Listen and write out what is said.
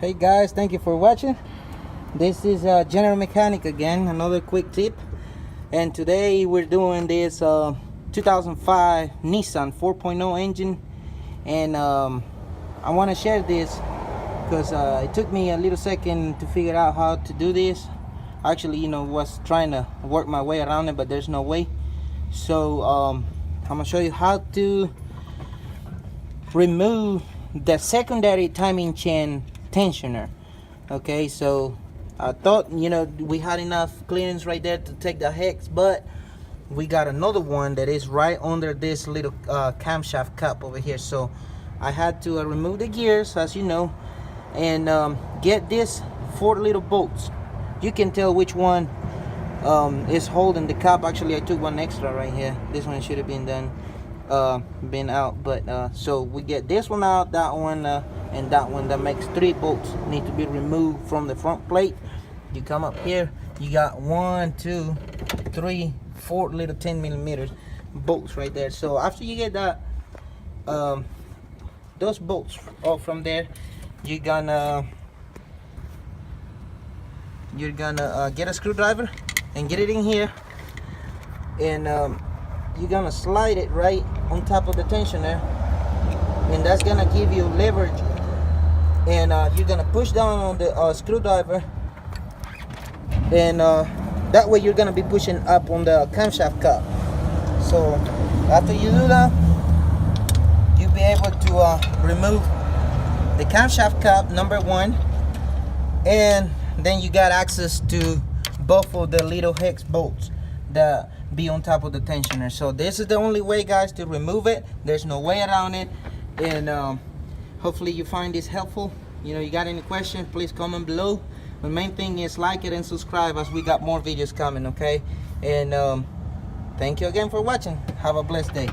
Hey guys, thank you for watching. This is General Mechanic again, another quick tip. And today we're doing this 2005 Nissan 4.0 engine. And I want to share this because it took me a little second to figure out how to do this. Actually, was trying to work my way around it, but there's no way. So I'm gonna show you how to remove the secondary timing chain tensioner. Okay, so I thought we had enough clearance right there to take the hex, but we got another one that is right under this little camshaft cup over here. So I had to remove the gears, as you know, and get this 4 little bolts. You can tell which one is holding the cup. Actually, I took one extra right here. This one should have been done been out, but so we get this one out, that one and that one. That makes 3 bolts need to be removed from the front plate. You come up here, you got 1, 2, 3, 4 little 10mm bolts right there. So after you get that those bolts off from there, you're gonna get a screwdriver and get it in here, and you're gonna slide it right on top of the tensioner, and that's gonna give you leverage. And you're gonna push down on the screwdriver, and that way you're gonna be pushing up on the camshaft cup. So after you do that, you'll be able to remove the camshaft cup, number 1, and then you got access to both of the little hex bolts that be on top of the tensioner. So this is the only way, guys, to remove it. There's no way around it. And hopefully you find this helpful. You got any questions, please comment below. The main thing is like it and subscribe, as we got more videos coming. Okay, and thank you again for watching. Have a blessed day.